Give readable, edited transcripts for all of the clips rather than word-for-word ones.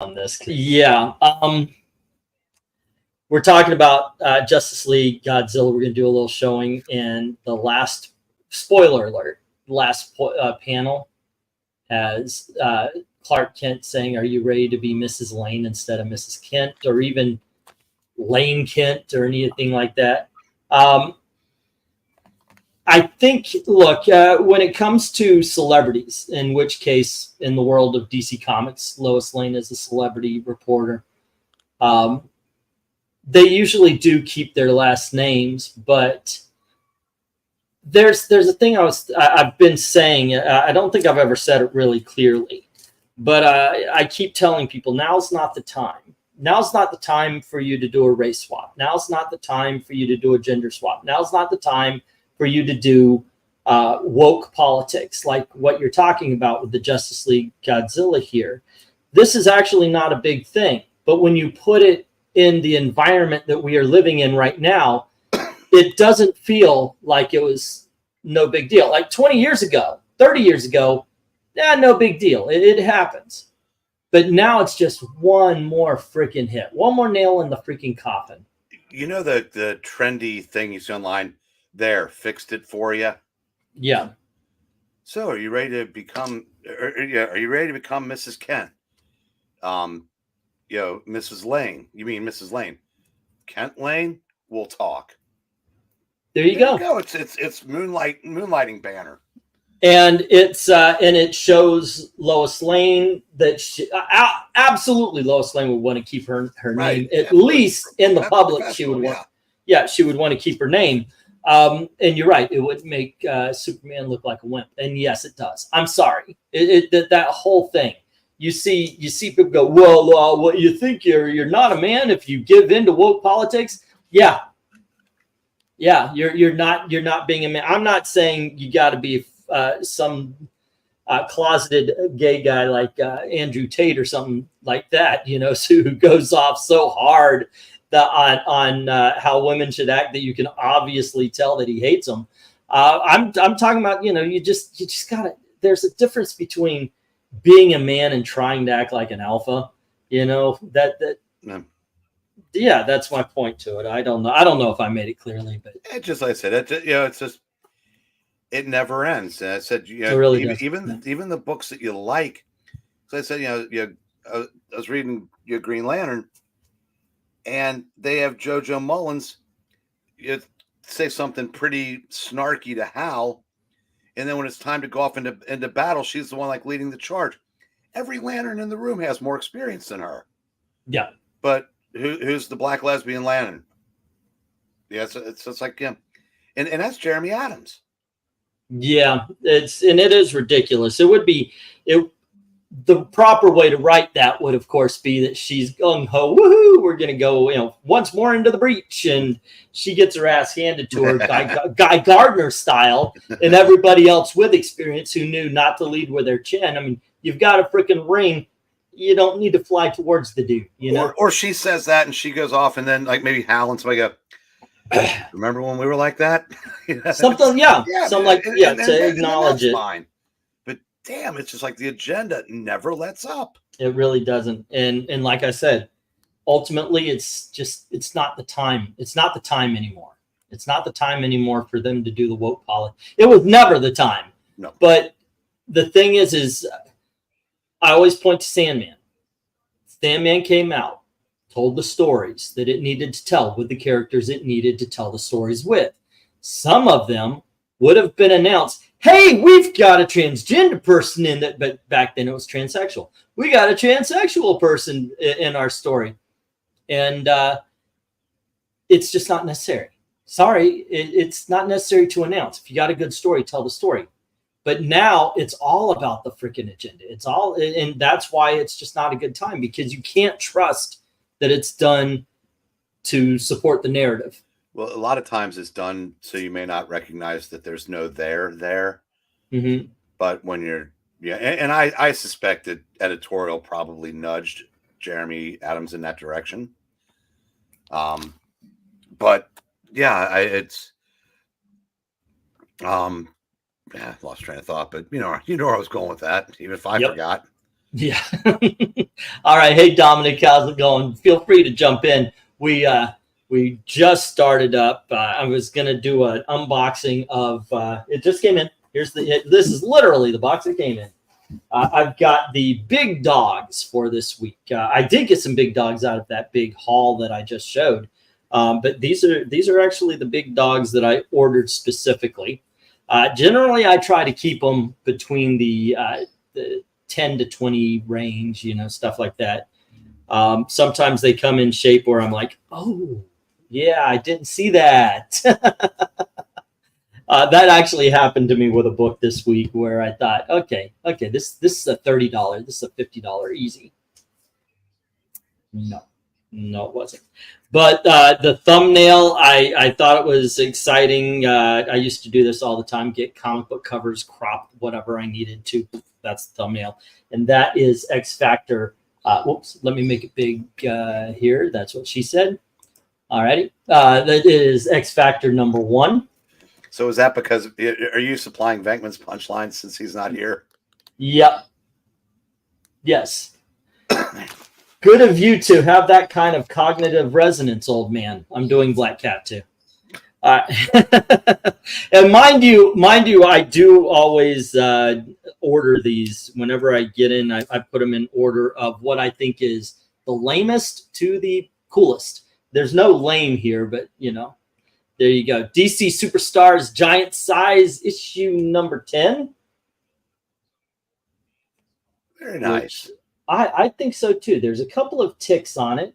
on this. Yeah. We're talking about Justice League Godzilla. We're going to do a little showing, and the last, spoiler alert, last panel has Clark Kent saying, "Are you ready to be Mrs. Lane instead of Mrs. Kent, or even Lane Kent, or anything like that?" I think, look, when it comes to celebrities, in which case, in the world of DC Comics, Lois Lane is a celebrity reporter. They usually do keep their last names, but there's a thing I've been saying. I don't think I've ever said it really clearly, but I keep telling people, now's not the time. Now's not the time for you to do a race swap. Now's not the time for you to do a gender swap. Now's not the time for you to do woke politics like what you're talking about with the Justice League Godzilla here. This is actually not a big thing, but when you put it in the environment that we are living in right now, it doesn't feel like it was no big deal. Like 20 years ago, 30 years ago, no big deal. It happens. But now it's just one more freaking hit, one more nail in the freaking coffin. You know the trendy thing you see online, there, fixed it for you. Yeah. So are you ready to become? Are you ready to become Mrs. Kent? Mrs. Lane. You mean Mrs. Lane? Kent Lane? We'll talk. There you go. It's moonlighting banner. And it shows Lois Lane that absolutely Lois Lane would want to keep her name, at least in the public. She would want, she would want to keep her name. And you're right, it would make Superman look like a wimp. And yes, it does. I'm sorry. That whole thing. You see people go, well, what you think you're not a man if you give in to woke politics? Yeah, you're not being a man. I'm not saying you got to be some closeted gay guy like Andrew Tate or something like that, who goes off so hard on how women should act that you can obviously tell that he hates them. I'm talking about, you just gotta. There's a difference between being a man and trying to act like an alpha. That's my point to it. I don't know if I made it clearly, but it's just like I said, it's just it never ends. And I said, it really even the books that you like. So I said, I was reading your Green Lantern, and they have JoJo Mullins say something pretty snarky to Hal, and then when it's time to go off into battle, she's the one like leading the charge. Every Lantern in the room has more experience than her. Yeah, but who's the black lesbian Lantern? Yeah, it's like him, and that's Jeremy Adams. Yeah, it is ridiculous. It would be the proper way to write that would, of course, be that she's gung ho, woohoo, we're gonna go, once more into the breach, and she gets her ass handed to her, Guy Gardner style, and everybody else with experience who knew not to lead with their chin. I mean, you've got a freaking ring. You don't need to fly towards the dude, Or she says that and she goes off, and then like maybe Hal and somebody go, remember when we were like that? Something, to acknowledge it. Fine. But damn, it's just like the agenda never lets up. It really doesn't. And like I said, ultimately, it's not the time. It's not the time anymore. It's not the time anymore for them to do the woke politics. It was never the time. No. But the thing is I always point to Sandman. Sandman came out, told the stories that it needed to tell with the characters it needed to tell the stories with. Some of them would have been announced, hey, we've got a transgender person in that, but back then it was transsexual. We got a transsexual person in our story. And it's just not necessary. Sorry, it's not necessary to announce. If you got a good story, tell the story. But now it's all about the freaking agenda. It's all, and that's why it's just not a good time, because you can't trust that it's done to support the narrative. Well, a lot of times it's done so you may not recognize that there's no there. Mm-hmm. But when you're, and I suspect that editorial probably nudged Jeremy Adams in that direction. But yeah, I lost train of thought, but you know where I was going with that, even if I forgot. Yeah. All right. Hey, Dominic, how's it going? Feel free to jump in. We just started up. I was going to do an unboxing of, it just came in. This is literally the box that came in. I've got the big dogs for this week. I did get some big dogs out of that big haul that I just showed. But these are actually the big dogs that I ordered specifically. Generally, I try to keep them between the 10 to 20 range, you know, stuff like that. Sometimes they come in shape where I'm like, oh, yeah, I didn't see that. That actually happened to me with a book this week where I thought, okay, this is a $30, this is a $50 easy. No, it wasn't. But the thumbnail, I thought it was exciting. I used to do this all the time, get comic book covers, crop whatever I needed to. That's the thumbnail. And that is X Factor. Whoops, let me make it big here. That's what she said. All righty. That is X Factor #1. So is that because, are you supplying Venkman's punchline since he's not here? Yep. Yes. Good of you to have that kind of cognitive resonance, old man. I'm doing Black Cat too. And mind you, I do always order these whenever I get in. I put them in order of what I think is the lamest to the coolest. There's no lame here, but you know, there you go. DC Superstars Giant Size issue #10. Very nice. I think so too. There's a couple of ticks on it,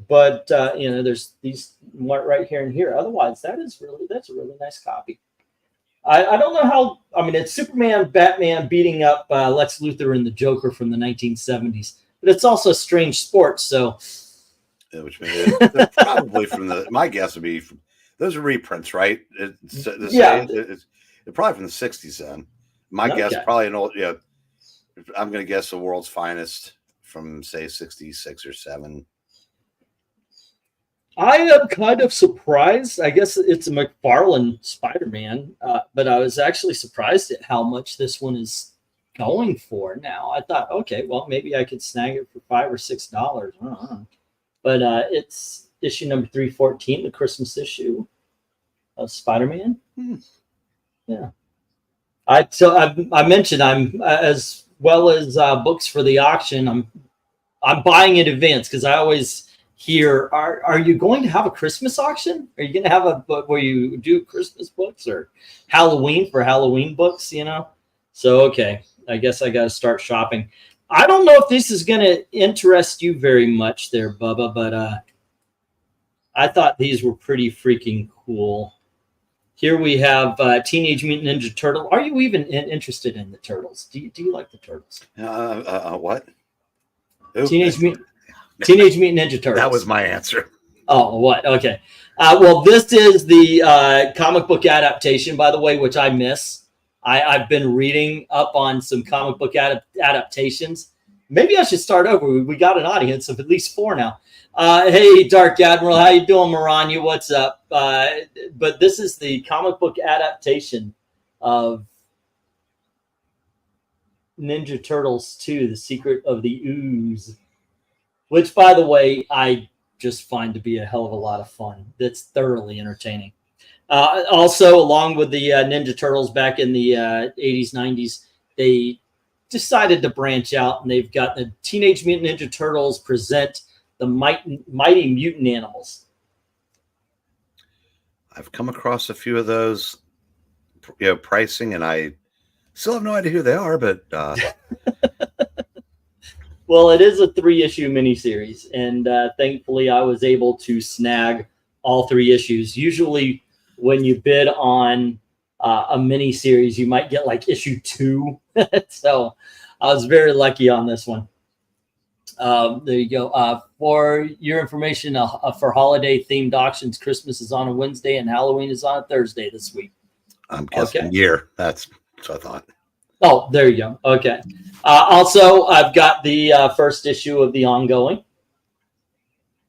but you know, there's these right here and here. Otherwise, that's a really nice copy. I don't know how. I mean, it's Superman, Batman beating up Lex Luthor and the Joker from the 1970s, but it's also Strange Sports. So, yeah, which means they're probably from the. My guess would be from, those are reprints, right? It's probably from the 60s. Then my guess, probably an old. Yeah, I'm going to guess the World's Finest from say 66 or 7. I am kind of surprised. I guess it's a McFarlane Spider-Man, but I was actually surprised at how much this one is going for now. I thought, okay, well, maybe I could snag it for $5 or $6. I don't know. But it's issue #314, the Christmas issue of Spider-Man. Yeah. I mentioned I'm as well as books for the auction. I'm buying in advance because I always hear, are you going to have a Christmas auction? Are you going to have a book where you do Christmas books or Halloween for Halloween books, you know? So, okay, I guess I got to start shopping. I don't know if this is going to interest you very much there, Bubba, but I thought these were pretty freaking cool. Here we have Teenage Mutant Ninja Turtle. Are you even interested in the Turtles? Do you like the Turtles? What? Teenage Mutant Ninja Turtles. That was my answer. Oh, what? Okay. Well, this is the comic book adaptation, by the way, which I miss. I've been reading up on some comic book adaptations. Maybe I should start over. We got an audience of at least 4 now. Hey, Dark Admiral, how you doing, Maranya? What's up? But this is the comic book adaptation of Ninja Turtles 2, The Secret of the Ooze, which, by the way, I just find to be a hell of a lot of fun. That's thoroughly entertaining. Also, along with the Ninja Turtles back in the 80s, 90s, they decided to branch out, and they've got the Teenage Mutant Ninja Turtles present the Mighty Mutant Animals. I've come across a few of those, pricing, and I still have no idea who they are, but well, it is a 3-issue miniseries, and thankfully I was able to snag all 3 issues. Usually when you bid on a miniseries, you might get like issue 2. So I was very lucky on this one. There you go. For your information, for holiday-themed auctions, Christmas is on a Wednesday and Halloween is on a Thursday this week. I'm guessing year. That's what I thought. Oh, there you go. Okay. Also, I've got the first issue of the ongoing.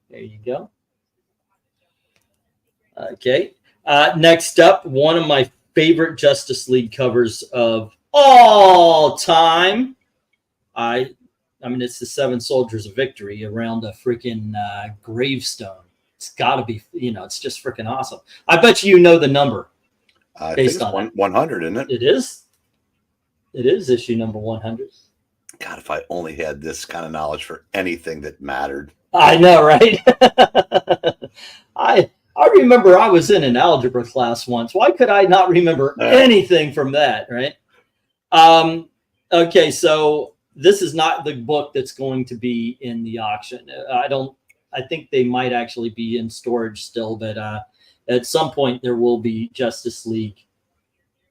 There you go. Okay. Next up, one of my favorite Justice League covers of all time. I I mean, it's the 7 soldiers of victory around a freaking gravestone. It's got to be, you know, it's just freaking awesome. I bet you know the number. I think it's 100, isn't it? It is. It is issue number 100. God, if I only had this kind of knowledge for anything that mattered. I know, right? I remember I was in an algebra class once. Why could I not remember anything from that, right? Okay, so this is not the book that's going to be in the auction. I think they might actually be in storage still, but at some point there will be Justice League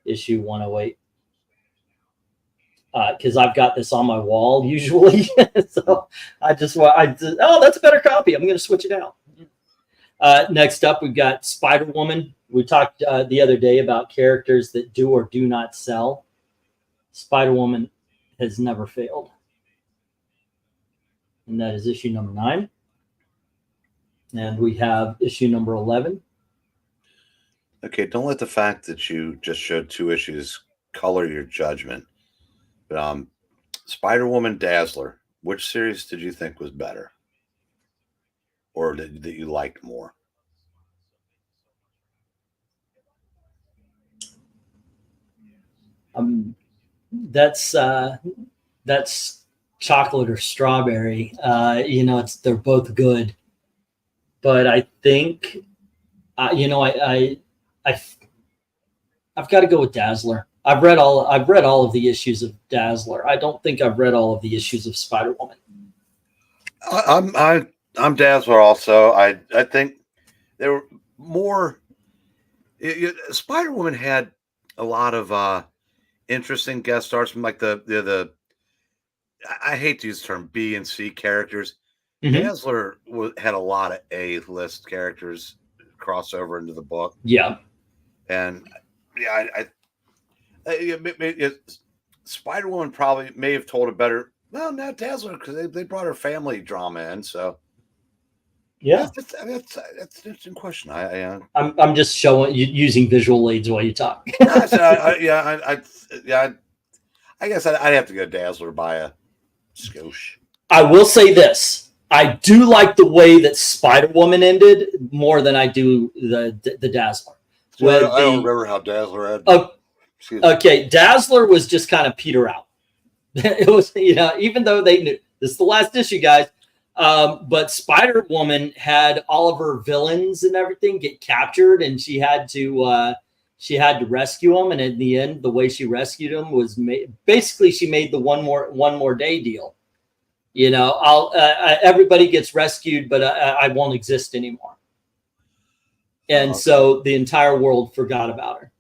issue 108. Because I've got this on my wall usually. So oh, that's a better copy. I'm going to switch it out. Next up, we've got Spider-Woman. We talked the other day about characters that do or do not sell. Spider-Woman has never failed. And that is issue number 9. And we have issue number 11. Okay, don't let the fact that you just showed 2 issues color your judgment. But Spider-Woman Dazzler, which series did you think was better? Or that you liked more? That's chocolate or strawberry. You know, they're both good, but I think, you know, I've got to go with Dazzler. I've read all of the issues of Dazzler. I don't think I've read all of the issues of Spider-Woman. I'm Dazzler also. I think there were more. Spider-Woman had a lot of interesting guest stars from like the I hate to use the term B and C characters. Mm-hmm. Dazzler had a lot of A-list characters crossover into the book. Yeah, and yeah, Spider-Woman probably may have told it better. Well, not Dazzler, because they brought her family drama in. So yeah, that's an interesting question. I'm just showing you using visual aids while you talk. I guess I'd have to go Dazzler by a skosh. I will say this: I do like the way that Spider-Woman ended more than I do the Dazzler. So I don't remember how Dazzler ended. Okay, Dazzler was just kind of peter out. It was, you know, even though they knew this is the last issue, guys. But Spider-Woman had all of her villains and everything get captured, and she had to rescue them. And in the end, the way she rescued them was basically she made the one more day deal. You know, everybody gets rescued, but I won't exist anymore. And so the entire world forgot about her.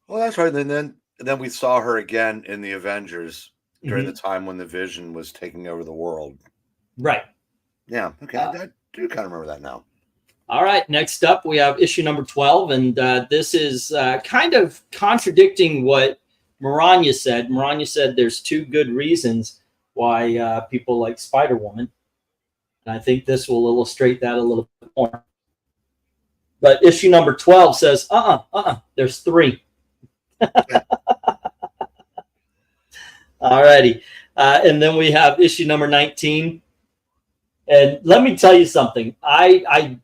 Well, that's right. And then we saw her again in the Avengers during the time when the Vision was taking over the world. Right. Yeah. Okay. I do kind of remember that now. All right. Next up, we have issue number 12. And this is kind of contradicting what Maranya said. Maranya said there's 2 good reasons why people like Spider-Woman. And I think this will illustrate that a little bit more. But issue number 12 says, there's 3. All righty. And then we have issue number 19. And let me tell you something. I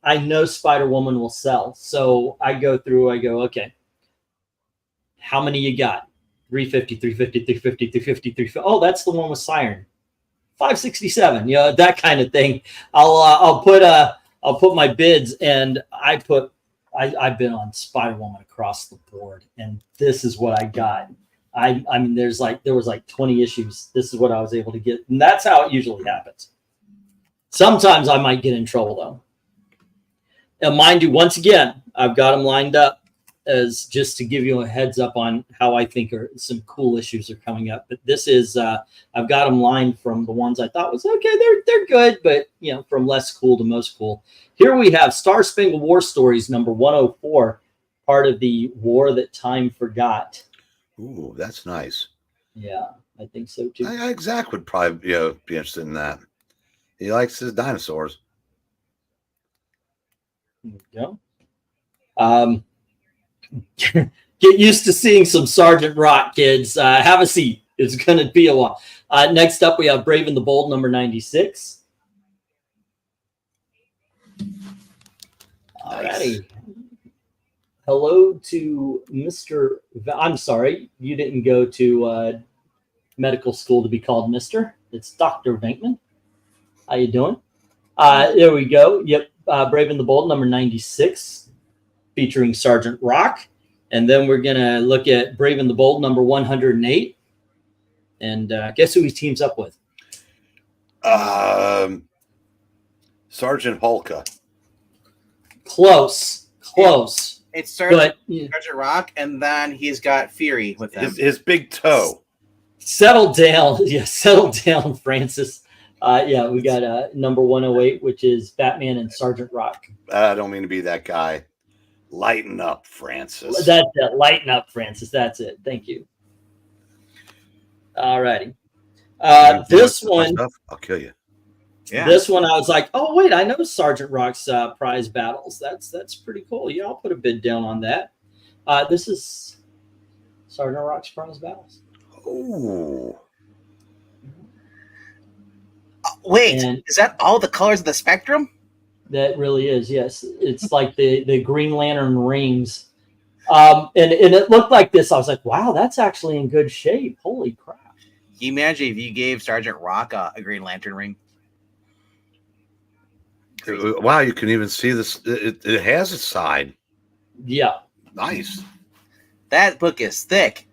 know Spider-Woman will sell. So I go, okay, how many you got? 350, 350, 350, 350, 350. Oh, that's the one with Siren. 567, you know, that kind of thing. I'll put my bids, and I've been on Spider-Woman across the board, and this is what I got. I mean, there was like 20 issues. This is what I was able to get, and that's how it usually happens. Sometimes I might get in trouble though. And mind you, once again, I've got them lined up as just to give you a heads up on how I think some cool issues are coming up. But this is I've got them lined from the ones I thought was okay. They're good, but you know, from less cool to most cool. Here we have Star Spangled War Stories number 104, part of the War That Time Forgot. Ooh, that's nice. Yeah, I think so too. Zach would probably be interested in that. He likes his dinosaurs. There you go. Get used to seeing some Sergeant Rock, kids. Have a seat. It's going to be a while. Next up, we have Brave and the Bold, number 96. Alrighty. Hello to Mr. I'm sorry, you didn't go to medical school to be called Mr. It's Dr. Venkman. How you doing? There we go. Yep, Brave and the Bold, number 96, featuring Sergeant Rock. And then we're going to look at Brave and the Bold, number 108. And guess who he teams up with? Sergeant Holka. Close. It's Sergeant Rock, and then he's got Fury with him. His big toe. Settle down. Yeah, settle down, Francis. Yeah, we got number 108, which is Batman and Sergeant Rock. I don't mean to be that guy. Lighten up, Francis. That's it. Lighten up, Francis. That's it. Thank you. All righty. This one, I'll kill you. Yeah. This one, I was like, oh wait, I know Sergeant Rock's prize battles. That's pretty cool. Yeah, I'll put a bid down on that. This is Sergeant Rock's prize battles. Oh. Wait, And is that all the colors of the spectrum? that really is, yes. It's like the Green Lantern rings. And it looked like this. I was like, wow, that's actually in good shape. Holy crap. Can you imagine if you gave Sergeant Rock a Green Lantern ring? Wow, you can even see this. It has a side. Yeah, Nice. That book is thick.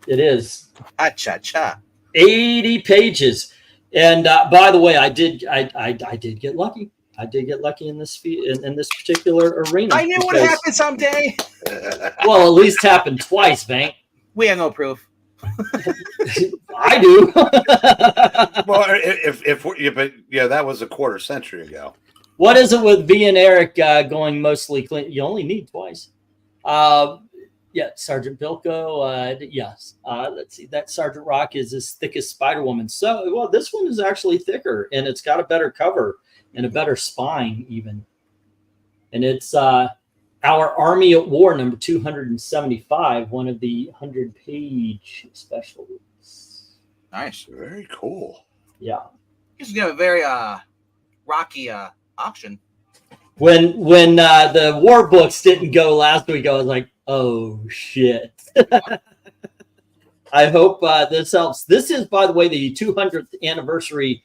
it is. Cha-cha-cha. 80 pages. And by the way, I did get lucky. I did get lucky in this in this particular arena. I knew it would happen someday. Well, at least happened twice, Vank. We have no proof. I do. Well, but yeah, that was a quarter century ago. What is it with V and Eric going mostly clean? You only need twice. Yeah, Sergeant Bilko. Yes. Let's see. That Sergeant Rock is as thick as Spider-Woman. So, well, this one is actually thicker, and it's got a better cover and a better spine, even. And it's Our Army at War, number 275, one of the 100-page specials. Nice. Very cool. Yeah. This is gonna be a very rocky auction. When the war books didn't go last week, I was like, oh shit. I hope this helps. This is, by the way, the 200th anniversary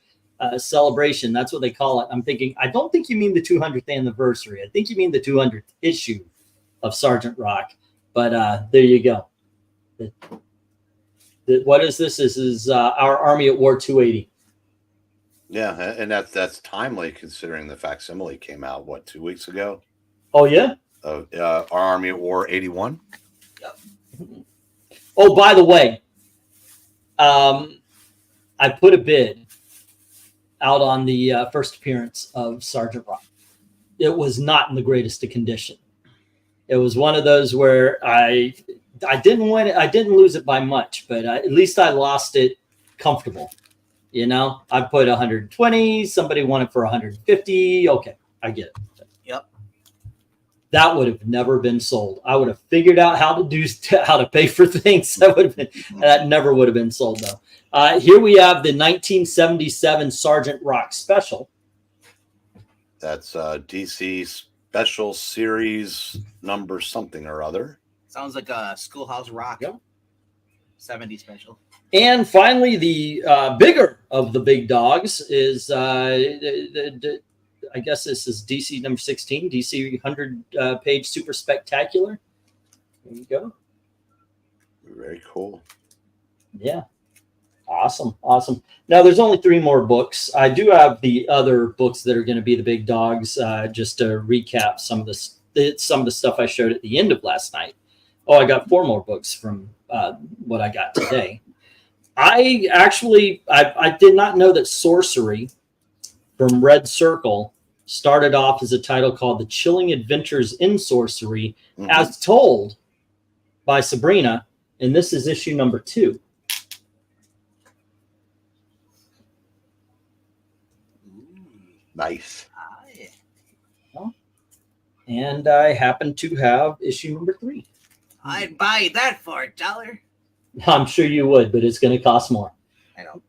celebration. That's what they call it. I'm thinking, I don't think you mean the 200th anniversary. I think you mean the 200th issue of Sergeant Rock. But there you go. What is this? This is Our Army at War 280. Yeah, and that's timely considering the facsimile came out, what, 2 weeks ago? Oh, yeah? Of Our Army at War 81? Yep. Oh, by the way, I put a bid out on the first appearance of Sergeant Rock. It was not in the greatest of condition. It was one of those where I didn't win it. I didn't lose it by much, but at least I lost it comfortable. You know, I put 120. Somebody won it for 150. Okay, I get it. Yep. That would have never been sold. I would have figured out how to pay for things. That never would have been sold though. Here we have the 1977 Sergeant Rock special. That's DC Special Series number something or other. Sounds like a Schoolhouse Rock. Yep. 70 special. And finally, the bigger of the big dogs is, I guess this is DC number 16, DC 100-page Super Spectacular. There you go. Very cool. Yeah. Awesome. Awesome. Now, there's only 3 more books. I do have the other books that are going to be the big dogs, just to recap some of the stuff I showed at the end of last night. Oh, I got 4 more books from what I got today. I did not know that Sorcery from Red Circle started off as a title called The Chilling Adventures in Sorcery, as told by Sabrina, and this is issue number 2. Nice. And I happen to have issue number 3. I'd buy that for $1. I'm sure you would, but it's going to cost more. I know.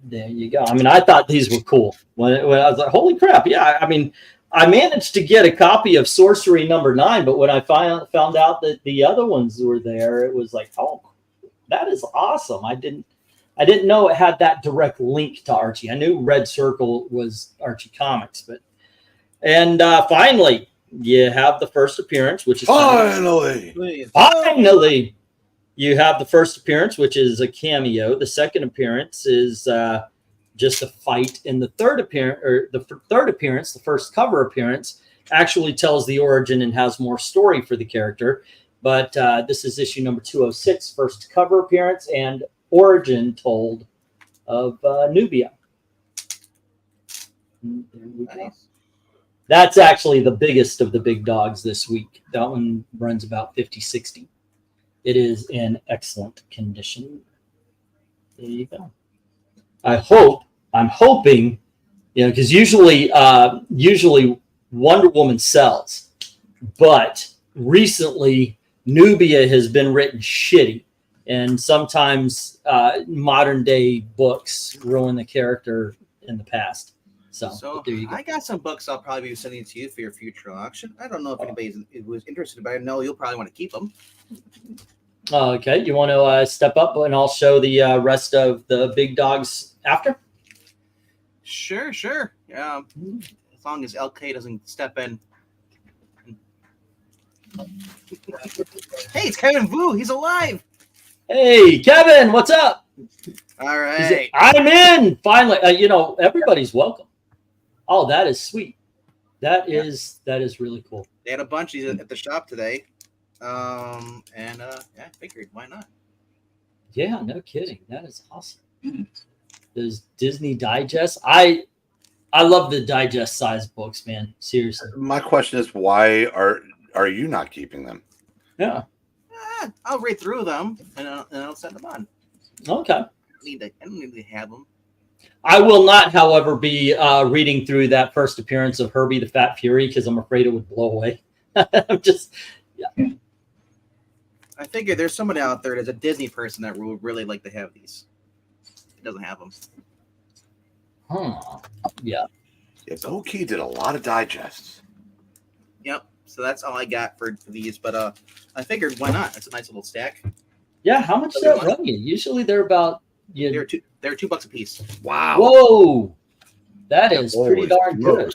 There you go. I mean, I thought these were cool. When I was like, holy crap. Yeah, I mean, I managed to get a copy of Sorcery #9, but when I found out that the other ones were there, it was like, oh, that is awesome. I didn't know it had that direct link to Archie. I knew Red Circle was Archie Comics, but finally, you have the first appearance, which is finally you have the first appearance, which is a cameo. The second appearance is just a fight, and the third appearance, the first cover appearance, actually tells the origin and has more story for the character. But this is issue number 206, first cover appearance and origin told of Nubia. There we go. Nice. That's actually the biggest of the big dogs this week. That one runs about 50-60. It is in excellent condition. There you go. I'm hoping, because usually Wonder Woman sells, but recently Nubia has been written shitty, and sometimes modern day books ruin the character in the past. So there you go. I got some books I'll probably be sending to you for your future auction. I don't know if anybody was interested, but I know you'll probably want to keep them. Okay, you want to step up and I'll show the rest of the big dogs after? Sure. Yeah, as long as LK doesn't step in. Hey, it's Kevin Vu. He's alive. Hey, Kevin, what's up? All right. I'm in finally. Everybody's welcome. Oh, that is sweet. That is really cool. They had a bunch at the shop today. I figured, why not? Yeah, no kidding. That is awesome. Those Disney Digest. I love the digest size books, man. Seriously. My question is, why are you not keeping them? Yeah. I'll read through them and I'll send them on. Okay. I don't need to have them. I will not, however, be reading through that first appearance of Herbie the Fat Fury because I'm afraid it would blow away. I'm just, yeah. I figure there's somebody out there that's a Disney person that would really like to have these. He doesn't have them. Yeah. Yeah, Goki did a lot of digests. Yep. So that's all I got for these. But I figured, why not? It's a nice little stack. Yeah. How much does that run you? Usually they're about. They're $2 a piece. Wow. Whoa. That is pretty darn good.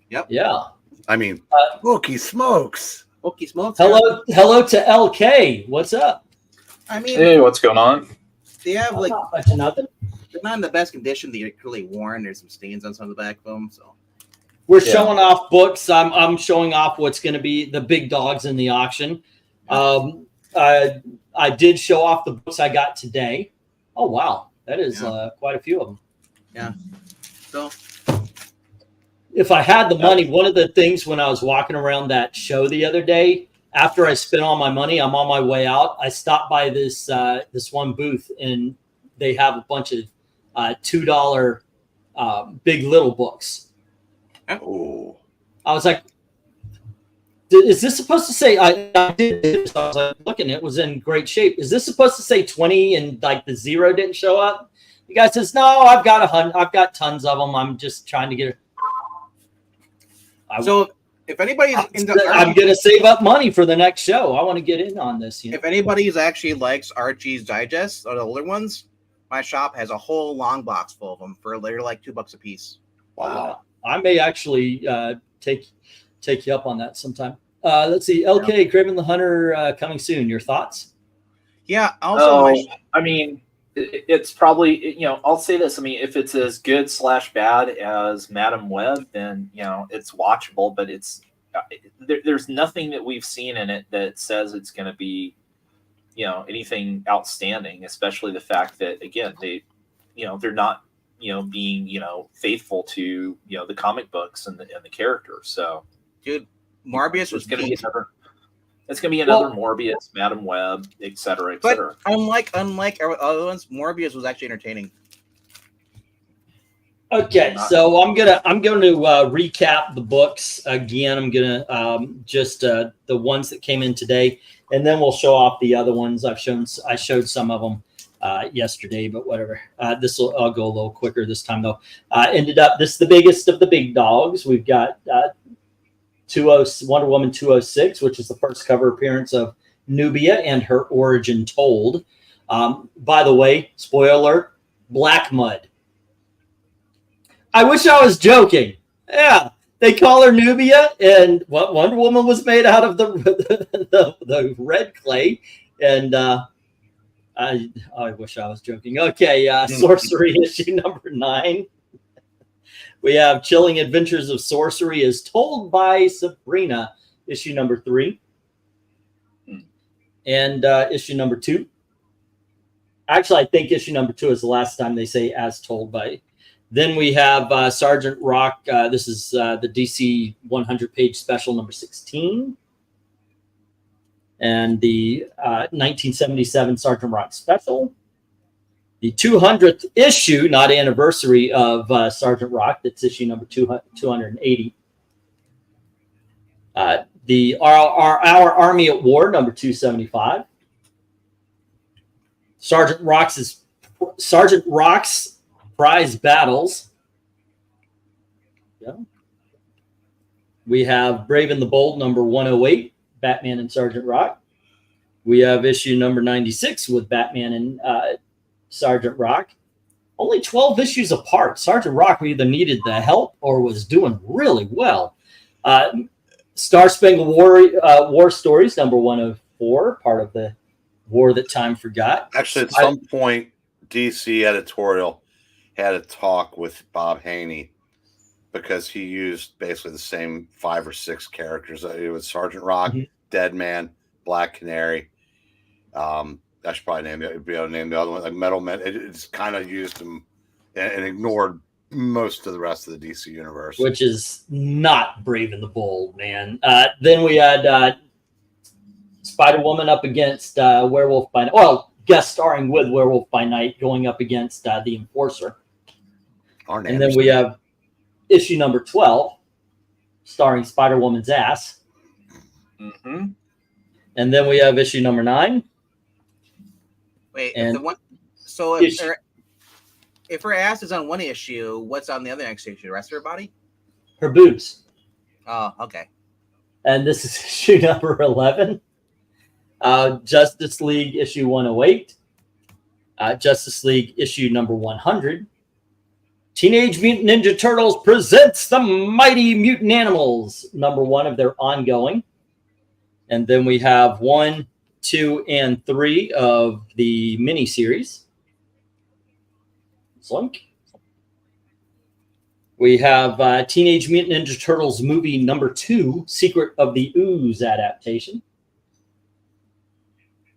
Yep. Yeah. I mean, Wookie smokes. Wookie smokes. Hello to LK. What's up? I mean, hey, what's going on? They have like not much of nothing. They're not in the best condition. They're really worn. There's some stains on some of the back of them. So we're showing off books. I'm showing off what's going to be the big dogs in the auction. I did show off the books I got today. Oh wow, that is quite a few of them. Yeah. So if I had the money, one of the things when I was walking around that show the other day, after I spent all my money, I'm on my way out. I stopped by this one booth, and they have a bunch of $2 Big Little books. Oh, I was like, is this supposed to say? I did this. I was like, looking, it was in great shape. Is this supposed to say 20 and like the 0 didn't show up? The guy says, no, I've got tons of them. I'm just trying to get it. So if anybody's I'm going to save up money for the next show. I want to get in on this. If anybody's actually likes Archie's Digest or the older ones, my shop has a whole long box full of them for they're like $2 a piece. Wow. I may actually take you up on that sometime. Let's see. LK, Craven the Hunter coming soon. Your thoughts? Yeah. Also, I mean, it's probably, I'll say this. I mean, if it's as good / bad as Madam Web, then, it's watchable, but there's nothing that we've seen in it that says it's going to be, anything outstanding, especially the fact that, again, they're not, being, faithful to, the comic books and the character. So, dude, Morbius was going to be another. It's going to be another Morbius, Madam Web, et cetera, et cetera. But unlike other ones, Morbius was actually entertaining. Okay, so I'm gonna recap the books again. I'm gonna just the ones that came in today, and then we'll show off the other ones. I showed some of them yesterday, but whatever. This will I'll go a little quicker this time though. Ended up this is the biggest of the big dogs. We've got Wonder Woman 206, which is the first cover appearance of Nubia and her origin told. By the way, spoiler alert, black mud. I wish I was joking. Yeah, they call her Nubia, and what Wonder Woman was made out of the red clay, and I wish I was joking. Okay, Sorcery issue number 9. We have Chilling Adventures of Sorcery as Told by Sabrina, issue number 3, and issue number 2. Actually, I think issue number 2 is the last time they say as told by. Then we have Sergeant Rock. This is the DC 100-page special number 16. And the 1977 Sergeant Rock special. The 200th issue, not anniversary, of Sergeant Rock. That's issue number 280. Our Army at War, number 275. Sergeant Rock's Prize Battles. Yeah. We have Brave and the Bold, number 108, Batman and Sergeant Rock. We have issue number 96 with Batman and Sergeant Rock. Only 12 issues apart. Sergeant Rock either needed the help or was doing really well. Star Spangled War Stories, number 104, part of the War That Time Forgot. Actually, at some point, DC editorial had a talk with Bob Haney because he used basically the same 5 or 6 characters. It was Sergeant Rock, Deadman, Black Canary. I should probably be able to name the other one, like Metal Man. It's kind of used them and ignored most of the rest of the DC universe, which is not Brave and the Bold, man. Then we had Spider-Woman up against Werewolf by Night. Well, guest starring with Werewolf by Night, going up against the Enforcer. And then we have issue number 12, starring Spider-Woman's ass. Mm-hmm. And then we have issue number 9. Wait, and if her ass is on one issue, what's on the other next issue? The rest of her body? Her boobs. Oh, okay. And this is issue number 11. Justice League issue 108. Justice League issue number 100. Teenage Mutant Ninja Turtles presents the Mighty Mutant Animals, number 1 of their ongoing. And then we have 1, 2, and 3 of the miniseries. Slunk. We have Teenage Mutant Ninja Turtles movie number 2, Secret of the Ooze adaptation.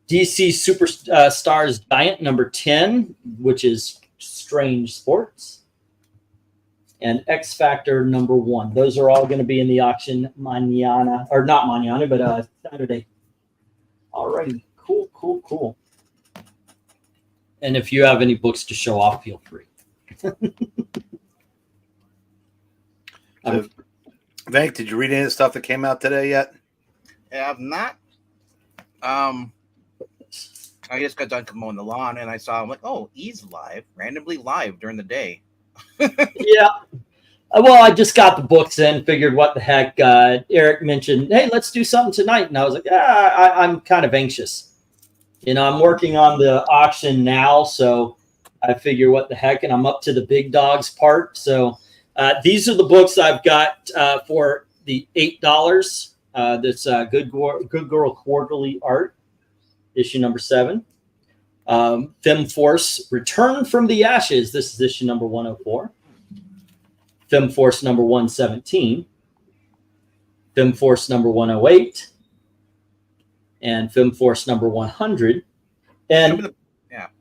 DC Superstars Giant number 10, which is Strange Sports. And X Factor number 1. Those are all going to be in the auction mañana, or not mañana, but Saturday. All right, cool. And if you have any books to show off, feel free. Venk, did you read any of the stuff that came out today yet? I have not. I just got done mowing the lawn and I saw, I'm like, oh, he's live, randomly live during the day. Yeah. Well, I just got the books in, figured what the heck. Eric mentioned, hey, let's do something tonight. And I was like, I'm kind of anxious. You know, I'm working on the auction now, so I figure what the heck, and I'm up to the big dogs part. So these are the books I've got for the $8. That's Good Girl Quarterly Art, issue number 7. FemForce Return from the Ashes. This is issue number 104. FemForce number 117. FemForce number 108. And FemForce number 100. And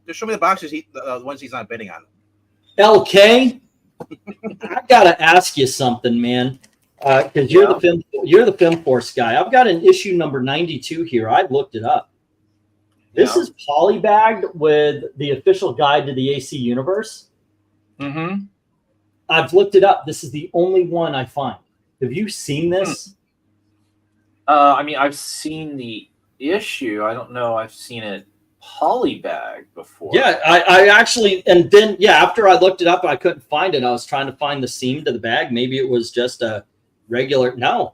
just show me the boxes, the ones he's not bidding on. LK, I gotta ask you something, man. Because you're the FemForce guy. I've got an issue number 92 here. I looked it up. This is polybagged with the official guide to the AC universe. Mm-hmm. I've looked it up. This is the only one I find. Have you seen this? I mean, I've seen the issue. I don't know. I've seen it polybag before. Yeah, I actually, and then, yeah, after I looked it up, I couldn't find it. I was trying to find the seam to the bag. Maybe it was just a regular. No,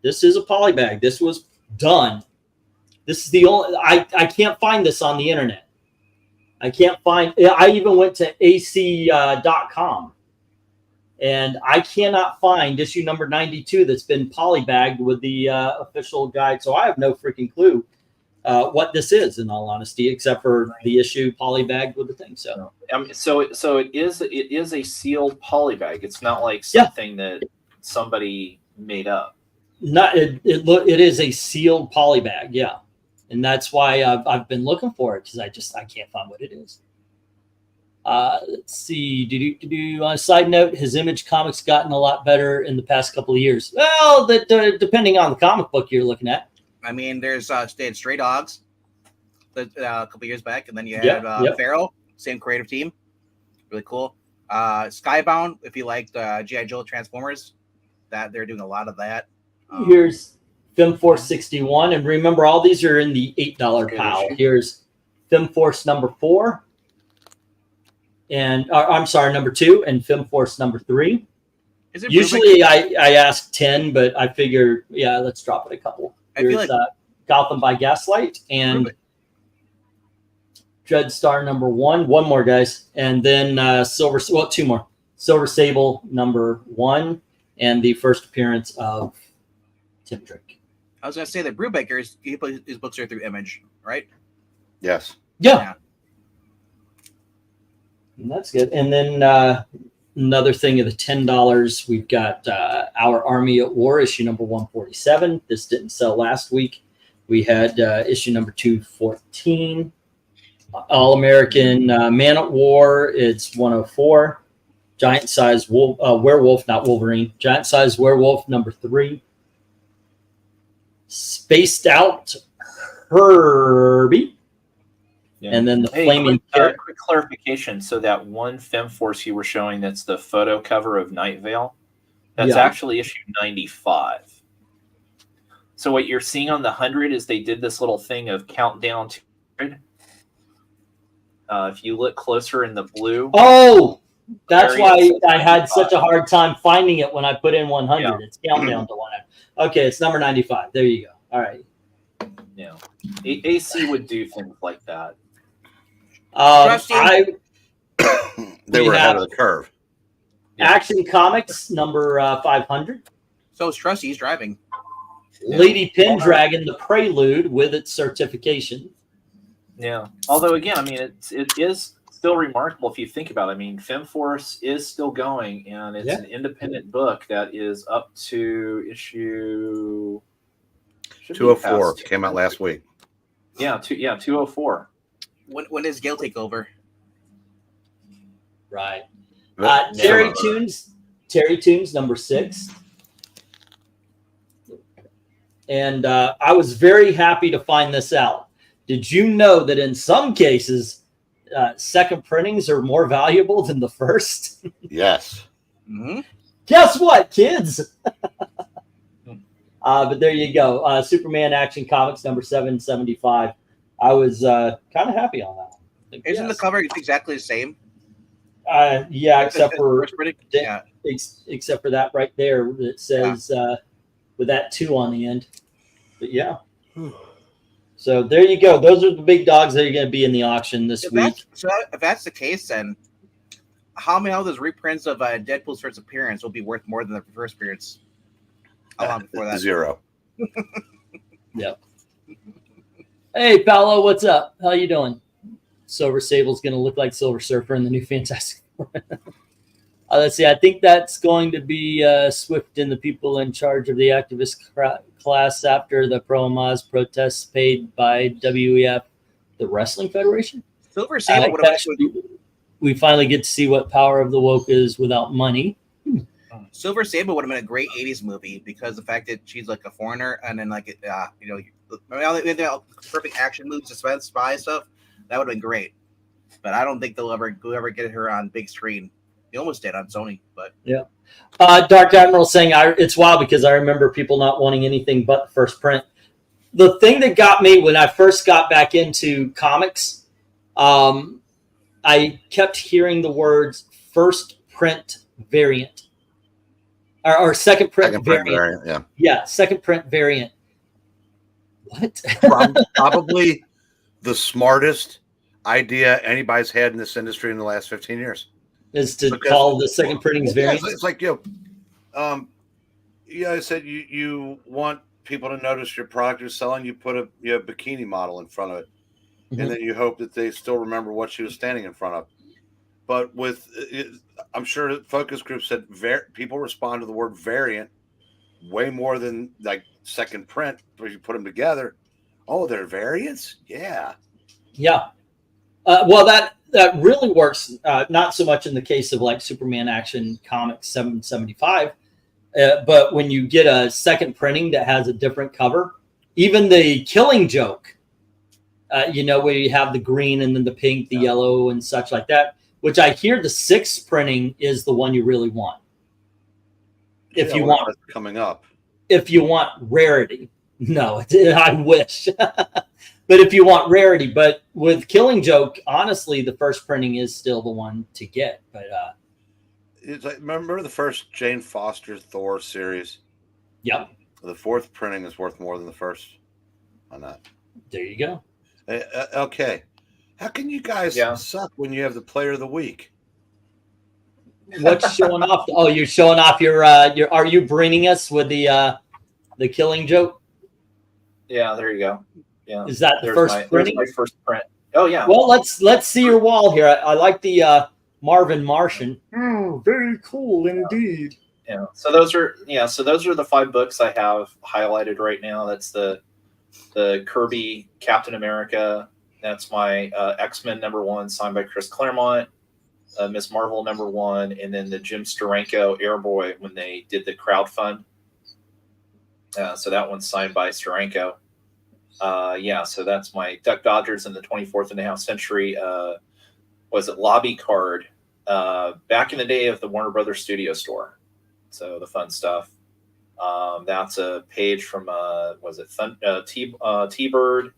this is a polybag. This was done. This is the only, I can't find this on the internet. I can't find, I even went to ac.com and I cannot find issue number 92 that's been polybagged with the official guide. So I have no freaking clue what this is, in all honesty, except for the issue polybagged with the thing. So, so it is a sealed polybag. It's not like something that somebody made up. It is a sealed polybag, yeah, and that's why I've been looking for it, because I can't find what it is. Let's see. On a side note, has Image Comics gotten a lot better in the past couple of years? Well, depending on the comic book you're looking at. I mean, they had Stray Dogs a couple years back, and then you had Pharaoh, same creative team, really cool. Skybound, if you liked G.I. Joe Transformers, that they're doing a lot of that. Here's FemForce 61, and remember, all these are in the $8 pile. Here's FemForce number 4, and I'm sorry, number 2, and FemForce number 3. Usually I ask 10, but I figure, yeah, let's drop it a couple. Here's Gotham by Gaslight and Dreadstar number 1. One more, guys, and then two more. Silver Sable number 1, and the first appearance of Tim Drake. I was going to say that Brubaker, his books are through Image, right? Yes. Yeah. And that's good. And then another thing of the $10, we've got Our Army at War, issue number 147. This didn't sell last week. We had issue number 214. All-American Man at War, it's 104. Giant Size Werewolf, not Wolverine. Giant Size Werewolf, number 3. Spaced Out Herbie. Yeah. And then the Flaming quick clarification. So that one FemForce you were showing, that's the photo cover of Night Vale, that's actually issue 95. So what you're seeing on the 100 is they did this little thing of countdown to 100. If you look closer in the blue. Oh, that's why I had such a hard time finding it when I put in 100. Yeah. It's countdown to 100. Okay, it's number 95. There you go. All right. Yeah. AC would do things like that. They were ahead of the curve. Action Comics number 500. So it's Trusty. He's driving. Lady Pendragon, the Prelude with its certification. Yeah. Although again, I mean, it is still remarkable if you think about it. I mean, FemForce is still going, and it's an independent book that is up to issue 204 came out last week. Yeah, 204. When does Gale take over? Right. Terry Toons number 6. And I was very happy to find this out. Did you know that in some cases, second printings are more valuable than the first? Yes. Mm-hmm. Guess what, kids? But there you go. Superman Action Comics number 775. I was kind of happy on that. Isn't the cover exactly the same? Yeah, except for that right there that says with that 2 on the end. But yeah. So there you go. Those are the big dogs that are going to be in the auction this week. If that's the case, then how many of those reprints of Deadpool's first appearance will be worth more than the first appearance? How long before that? 0. Yep. Hey, Paolo, what's up? How you doing? Silver Sable's going to look like Silver Surfer in the new Fantastic Four. Let's see. I think that's going to be Swift and the people in charge of the activist class after the pro-Hamas protests paid by WEF, the Wrestling Federation. Silver Sable would have we finally get to see what Power of the Woke is without money. Silver Sable would have been a great 80s movie because the fact that she's like a foreigner and then like perfect action moves, suspense, spy stuff, that would have been great. But I don't think they'll ever get her on big screen. They almost did on Sony, but yeah. Dark Admiral saying it's wild because I remember people not wanting anything but the first print. the thing that got me when I first got back into comics, I kept hearing the words first print variant or second print variant. Yeah, second print variant. What? Probably the smartest idea anybody's had in this industry in the last 15 years is to call the second printings variant. It's like, I said you want people to notice your product you're selling. You put a bikini model in front of it, and then you hope that they still remember what she was standing in front of. But I'm sure focus groups said people respond to the word variant way more than like second print. Where you put them together, oh, they're variants. Yeah. Well, that really works. Not so much in the case of like Superman Action Comics 775. But when you get a second printing that has a different cover, even the Killing Joke, where you have the green and then the pink, the yellow and such like that, which I hear the 6th printing is the one you really want. If you want coming up, if you want rarity, no, I wish, but if you want rarity, but with Killing Joke, honestly, the first printing is still the one to get, but, it's like, remember the first Jane Foster Thor series? Yep. The 4th printing is worth more than the first on that. There you go. Okay. How can you guys suck when you have the player of the week? What's showing off? Oh, you're showing off your are you bringing us with the Killing Joke? Yeah, there you go. Yeah. Is that the first printing? My first print. Oh yeah. Well, let's see your wall here. I like the Marvin Martian. Oh, very cool indeed. Yeah. So those are the 5 books I have highlighted right now. That's the Kirby Captain America. That's my X-Men #1 signed by Chris Claremont. Miss Marvel #1, and then the Jim Steranko Airboy when they did the crowdfund. So that one's signed by Steranko. So that's my Duck Dodgers in the 24th and a half century. Was it lobby card back in the day of the Warner Brothers Studio Store. So the fun stuff. That's a page from was it T-Bird,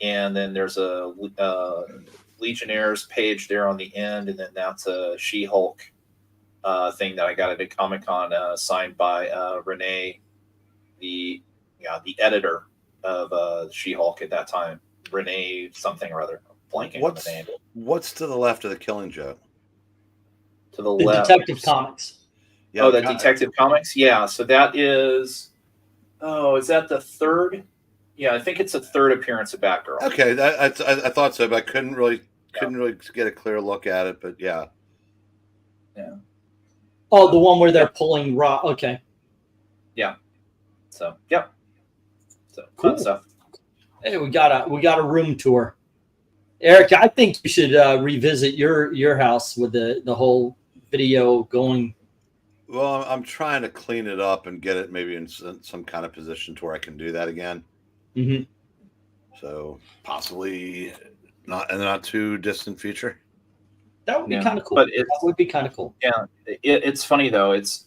and then there's a Legionnaires page there on the end, and then that's a She-Hulk thing that I got at a Comic-Con signed by Renee, the editor of She-Hulk at that time, Renee something or other. Blanking on the name. What's to the left of the Killing Joke? To the left. Detective Comics. Yeah, the Detective Comics. Yeah, so that is. Oh, is that the 3rd? Yeah, I think it's a 3rd appearance of Batgirl. Okay, I thought so, but I couldn't really get a clear look at it. But yeah. Oh, the one where they're pulling raw. Okay. Yeah. So yep. So cool fun stuff. Hey, we got a room tour. Eric, I think you should revisit your house with the whole video going. Well, I'm trying to clean it up and get it maybe in some kind of position to where I can do that again. Mm-hmm. So possibly not in the not too distant future. That would be kind of cool. But that would be kind of cool. Yeah, it's funny though. It's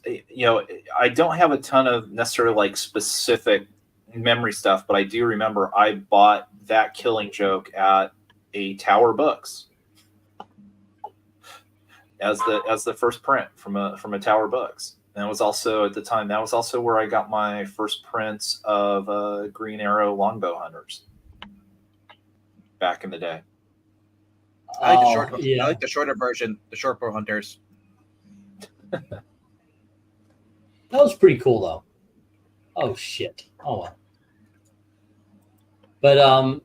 I don't have a ton of necessarily like specific memory stuff, but I do remember I bought that Killing Joke at a Tower Books as the first print from a Tower Books. And it was also at the time that was also where I got my first prints of Green Arrow Longbow Hunters back in the day. I like the shorter version, the Shortbow Hunters. That was pretty cool though. Oh shit. Oh well. But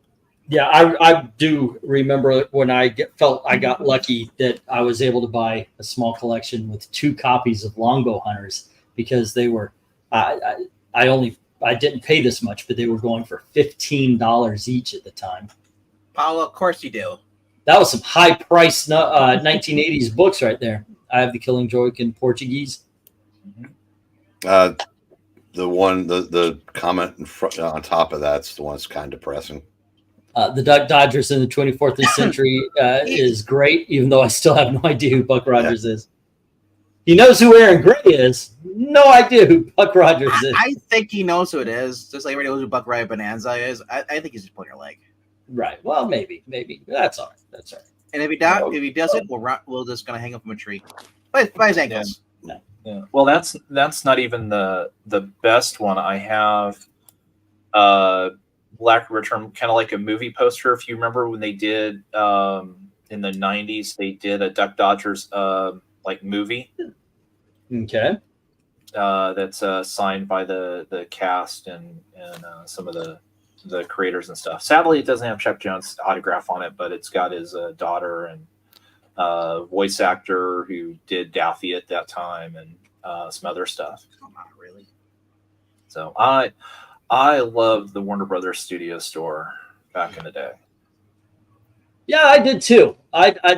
yeah, I do remember when I felt I got lucky that I was able to buy a small collection with 2 copies of Longbow Hunters because they were I didn't pay this much, but they were going for $15 each at the time. Paolo, of course you do. That was some high price 1980s books right there. I have the Killing Joke in Portuguese. The one, the comment in front, on top of that's the one that's kind of depressing. The Duck Dodgers in the 24th century is great, even though I still have no idea who Buck Rogers is. He knows who Aaron Gray is. No idea who Buck Rogers is. I think he knows who it is. Just like everybody knows who Buck Riot Bonanza is. I think he's just pulling your leg. Right. Well, maybe. That's all right. That's all right. And if he doesn't, we're just gonna hang him from a tree by his ankles. Yeah. Well, that's not even the best one. I have Black Return, kind of like a movie poster. If you remember when they did in the 90s, they did a Duck Dodgers like movie. Okay. That's signed by the cast and some of the creators and stuff. Sadly, it doesn't have Chuck Jones' autograph on it, but it's got his daughter and voice actor who did Daffy at that time and some other stuff. Oh, not really. So I loved the Warner Brothers Studio store back in the day. Yeah, I did too.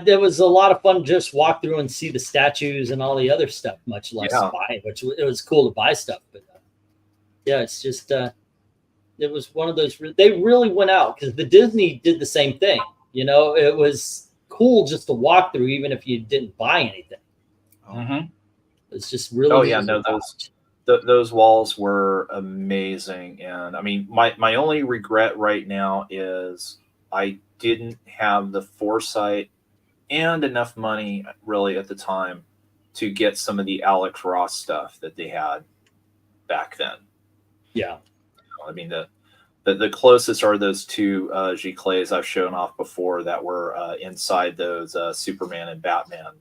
There was a lot of fun just walk through and see the statues and all the other stuff, much less buy, which it was cool to buy stuff. But yeah, it's just it was one of those. They really went out because the Disney did the same thing. You know, it was cool just to walk through, even if you didn't buy anything. Mm-hmm. It's just really. Oh yeah, no, those walls were amazing, and I mean, my only regret right now is I didn't have the foresight and enough money really at the time to get some of the Alex Ross stuff that they had back then. Yeah. I mean, the closest are those two Giclées I've shown off before that were inside those Superman and Batman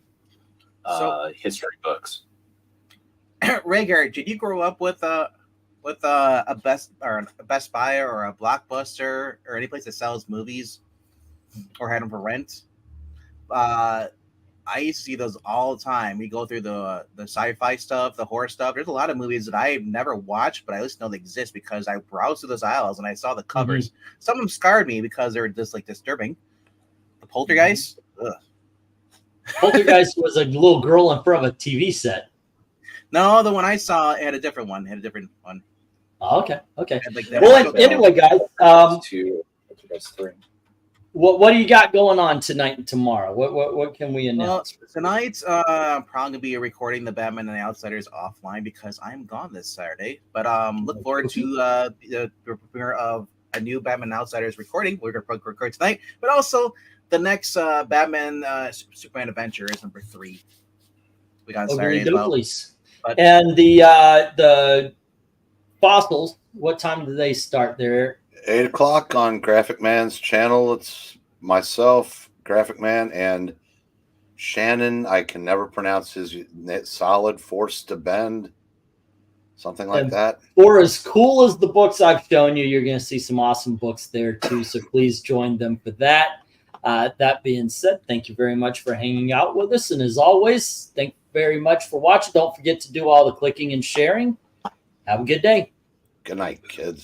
history books. Rhaegar, did you grow up with a Best Buy or a Blockbuster or any place that sells movies or had them for rent? I used to see those all the time. We go through the sci-fi stuff, the horror stuff. There's a lot of movies that I've never watched, but I at least know they exist because I browsed through those aisles and I saw the covers. Mm-hmm. Some of them scarred me because they were just like disturbing. The Poltergeist. Mm-hmm. Poltergeist was a little girl in front of a TV set. No, the one I saw had a different one. Oh, okay. Like well, anyway, guys. Three. What do you got going on tonight and tomorrow? What can we announce? Well, tonight, I'm probably gonna be recording the Batman and the Outsiders offline because I'm gone this Saturday. But look forward to the premiere of a new Batman and Outsiders recording. We're gonna record tonight, but also the next Batman Superman Adventure is number 3. We got Saturday as well. But, and the fossils. What time do they start there? 8 o'clock on Graphic Man's channel. It's myself, Graphic Man, and Shannon. I can never pronounce his solid force to bend. Something like that. For as cool as the books I've shown you, you're going to see some awesome books there too. So please join them for that. That being said, thank you very much for hanging out with us. And as always, thank you very much for watching. Don't forget to do all the clicking and sharing. Have a good day. Good night, kids.